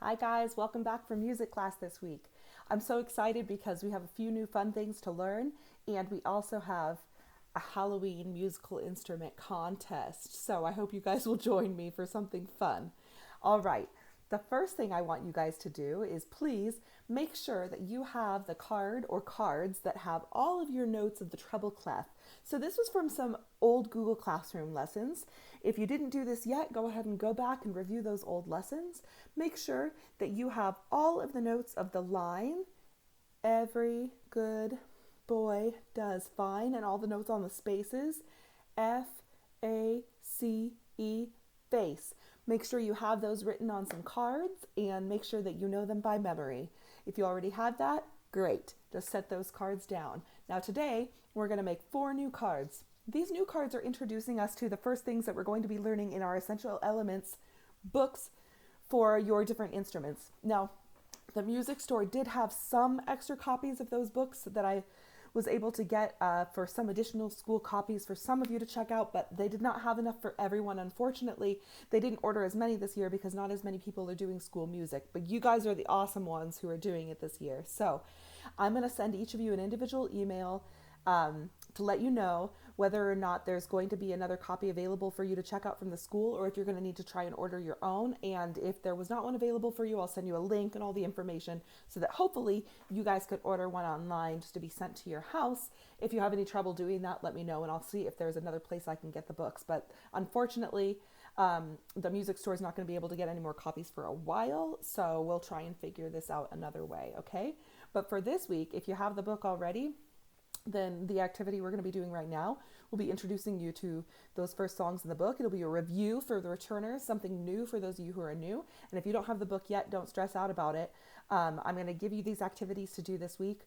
Hi guys, welcome back for music class this week. I'm so excited because we have a few new fun things to learn and we also have a Halloween musical instrument contest. So I hope you guys will join me for something fun. All right, the first thing I want you guys to do is please make sure that you have the card or cards that have all of your notes of the treble clef. So this was from some old Google Classroom lessons. If you didn't do this yet, go ahead and go back and review those old lessons. Make sure that you have all of the notes of the line, every good boy does fine, and all the notes on the spaces, F, A, C, E, face. Make sure you have those written on some cards and make sure that you know them by memory. If you already have that, great. Just set those cards down. Now today, we're going to make 4 new cards. These new cards are introducing us to the first things that we're going to be learning in our Essential Elements books for your different instruments. Now, the music store did have some extra copies of those books that I was able to get for some additional school copies for some of you to check out, but they did not have enough for everyone. Unfortunately, they didn't order as many this year because not as many people are doing school music, but you guys are the awesome ones who are doing it this year. So I'm going to send each of you an individual email to let you know whether or not there's going to be another copy available for you to check out from the school, or if you're going to need to try and order your own. And if there was not one available for you, I'll send you a link and all the information so that hopefully you guys could order one online just to be sent to your house. If you have any trouble doing that, let me know and I'll see if there's another place I can get the books. But unfortunately, the music store is not going to be able to get any more copies for a while, so we'll try and figure this out another way, okay? But for this week, if you have the book already, then the activity we're going to be doing right now will be introducing you to those first songs in the book. It'll be a review for the returners, something new for those of you who are new. And if you don't have the book yet, don't stress out about it. I'm going to give you these activities to do this week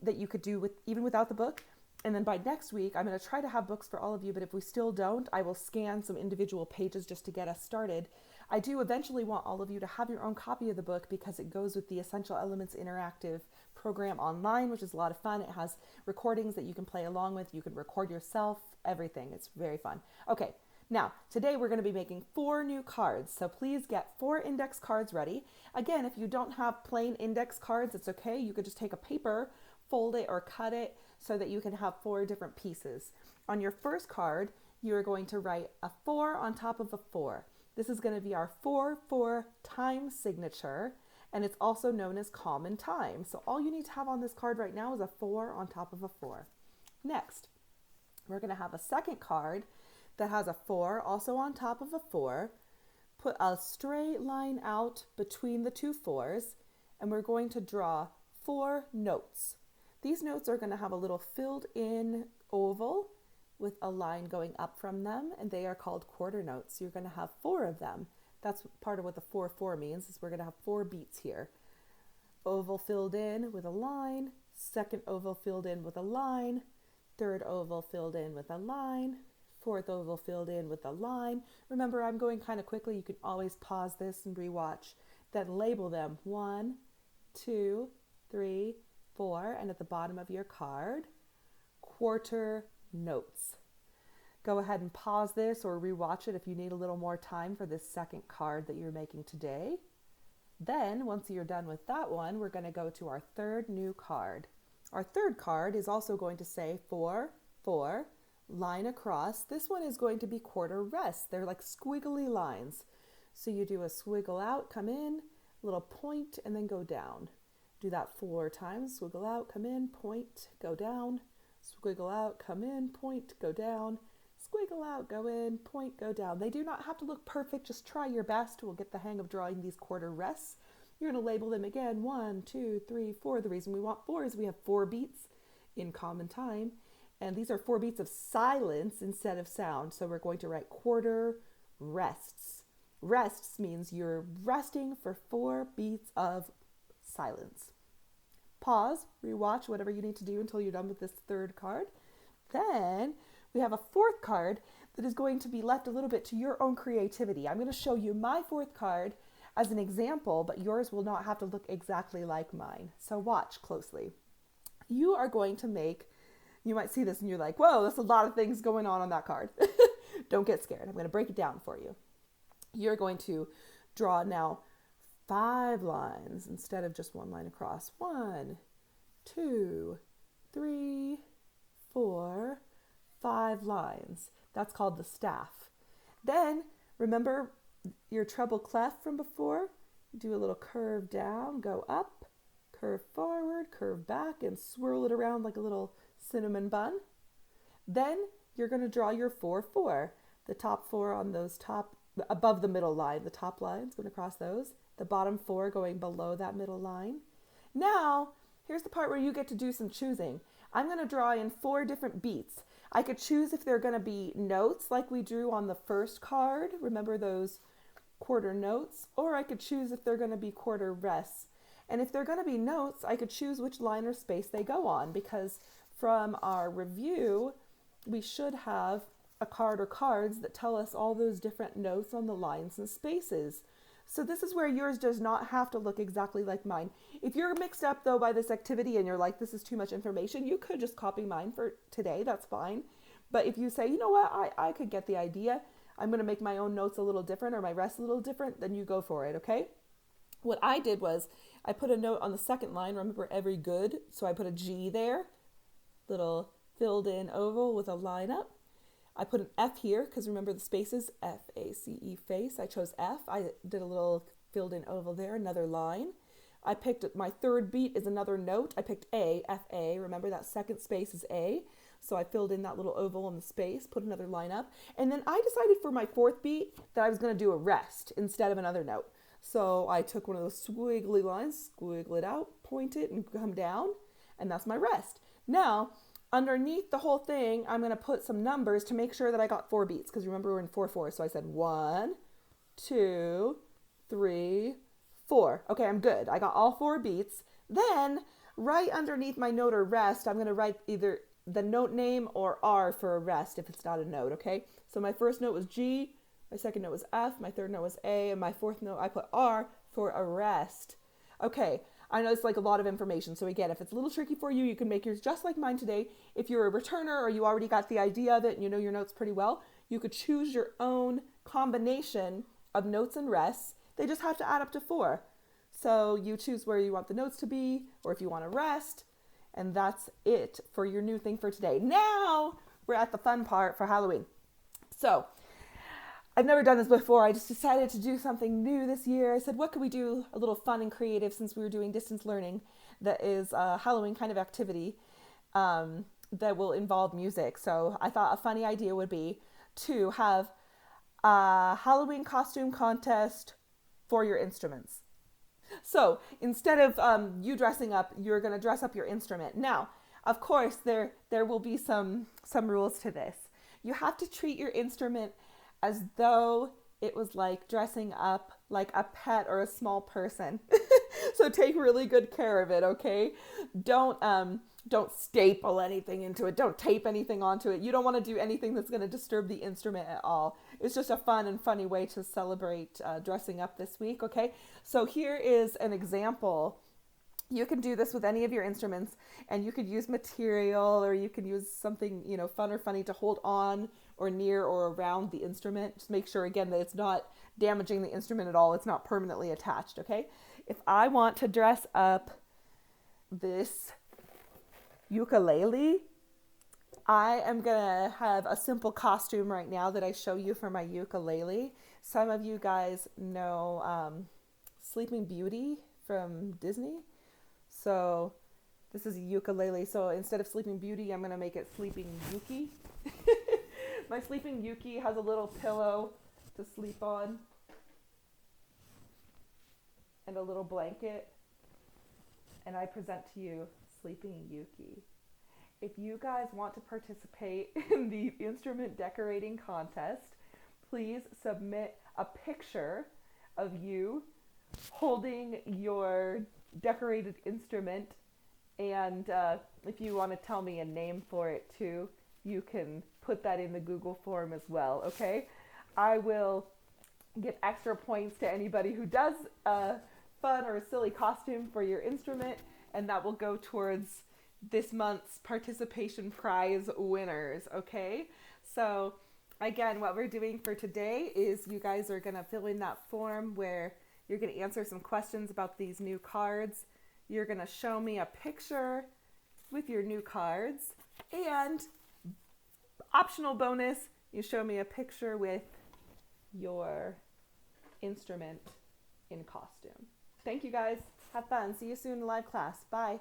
that you could do with even without the book. And then by next week, I'm going to try to have books for all of you, but if we still don't, I will scan some individual pages just to get us started. I do eventually want all of you to have your own copy of the book because it goes with the Essential Elements Interactive program online, which is a lot of fun. It has recordings that you can play along with. You can record yourself, everything. It's very fun. Okay, now, today we're going to be making 4 new cards, so please get 4 index cards ready. Again, if you don't have plain index cards, it's okay. You could just take a paper, fold it or cut it so that you can have 4 different pieces. On your first card, you're going to write a 4 on top of a 4. This is going to be our 4-4 time signature, and it's also known as common time. So all you need to have on this card right now is a 4 on top of a 4. Next, we're going to have a second card that has a 4 also on top of a 4. Put a straight line out between the 2 4s, and we're going to draw 4 notes. These notes are going to have a little filled in oval with a line going up from them, and they are called quarter notes. You're going to have 4 of them. That's part of what the 4-4 means, is we're going to have 4 beats here. Oval filled in with a line, second oval filled in with a line, third oval filled in with a line, fourth oval filled in with a line. Remember, I'm going kind of quickly. You can always pause this and rewatch. Then label them 1, 2, 3, 4, and at the bottom of your card, quarter notes. Go ahead and pause this or rewatch it if you need a little more time for this second card that you're making today. Then, once you're done with that one, we're going to go to our third new card. Our third card is also going to say 4, 4, line across. This one is going to be quarter rest. They're like squiggly lines. So you do a squiggle out, come in, little point, and then go down. Do that 4 times. Squiggle out, come in, point, go down. Squiggle out, come in, point, go down. Squiggle out, go in, point, go down. They do not have to look perfect. Just try your best. We'll get the hang of drawing these quarter rests. You're going to label them again, 1, 2, 3, 4. The reason we want 4 is we have 4 beats in common time. And these are 4 beats of silence instead of sound. So we're going to write quarter rests. Rests means you're resting for 4 beats of silence. Pause, rewatch whatever you need to do until you're done with this third card. Then we have a fourth card that is going to be left a little bit to your own creativity. I'm going to show you my fourth card as an example, but yours will not have to look exactly like mine. So watch closely. You are going to make, you might see this and you're like, whoa, there's a lot of things going on that card. Don't get scared. I'm going to break it down for you. You're going to draw now 5 lines instead of just one line across. 1, 2, 3, 4, 5 lines. That's called the staff. Then remember your treble clef from before? Do a little curve down, go up, curve forward, curve back, and swirl it around like a little cinnamon bun. Then you're going to draw your 4, 4. The top 4 on those above the middle line. The top line's going to cross those. The bottom 4 going below that middle line. Now, here's the part where you get to do some choosing. I'm going to draw in 4 different beats. I could choose if they're going to be notes like we drew on the first card. Remember those quarter notes? Or I could choose if they're going to be quarter rests. And if they're going to be notes, I could choose which line or space they go on, because from our review, we should have a card or cards that tell us all those different notes on the lines and spaces. So this is where yours does not have to look exactly like mine. If you're mixed up though by this activity and you're like, this is too much information, you could just copy mine for today, that's fine. But if you say, you know what, I could get the idea, I'm going to make my own notes a little different or my rest a little different, then you go for it, okay? What I did was I put a note on the second line, remember every good, so I put a G there, little filled in oval with a line up. I put an F here because remember the spaces, F-A-C-E, face. I chose F. I did a little filled in oval there, another line. I picked my third beat is another note. I picked A, F-A. Remember that second space is A. So I filled in that little oval in the space, put another line up. And then I decided for my fourth beat that I was going to do a rest instead of another note. So I took one of those squiggly lines, squiggle it out, point it, and come down. And that's my rest. Now, underneath the whole thing, I'm going to put some numbers to make sure that I got 4 beats, because remember we're in 4/4. So I said 1, 2, 3, 4. Okay, I'm good. I got all 4 beats. Then right underneath my note or rest, I'm going to write either the note name or R for a rest if it's not a note, okay? So my first note was G, my second note was F, my third note was A, and my fourth note I put R for a rest. Okay, I know it's like a lot of information. So again, if it's a little tricky for you, you can make yours just like mine today. If you're a returner or you already got the idea of it and you know your notes pretty well, you could choose your own combination of notes and rests. They just have to add up to 4. So you choose where you want the notes to be or if you want to rest. And that's it for your new thing for today. Now we're at the fun part for Halloween. So I've never done this before. I just decided to do something new this year. I said, what could we do a little fun and creative since we were doing distance learning that is a Halloween kind of activity that will involve music. So I thought a funny idea would be to have a Halloween costume contest for your instruments. So instead of you dressing up, you're going to dress up your instrument. Now, of course, there will be some rules to this. You have to treat your instrument as though it was like dressing up like a pet or a small person. So take really good care of it, okay? Don't staple anything into it. Don't tape anything onto it. You don't want to do anything that's going to disturb the instrument at all. It's just a fun and funny way to celebrate dressing up this week, okay? So here is an example. You can do this with any of your instruments, and you could use material or you can use something, fun or funny to hold on or near or around the instrument. Just make sure, again, that it's not damaging the instrument at all. It's not permanently attached, okay? If I want to dress up this ukulele, I am going to have a simple costume right now that I show you for my ukulele. Some of you guys know Sleeping Beauty from Disney. So this is a ukulele. So instead of Sleeping Beauty, I'm going to make it Sleeping Yuki. My Sleeping Yuki has a little pillow to sleep on and a little blanket. And I present to you Sleeping Yuki. If you guys want to participate in the instrument decorating contest, please submit a picture of you holding your decorated instrument, and if you want to tell me a name for it too, you can put that in the Google form as well, okay? I will give extra points to anybody who does a fun or a silly costume for your instrument, and that will go towards this month's participation prize winners, okay? So again, what we're doing for today is you guys are going to fill in that form where You're going to answer some questions about these new cards. You're going to show me a picture with your new cards. And optional bonus, you show me a picture with your instrument in costume. Thank you guys. Have fun. See you soon in live class. Bye.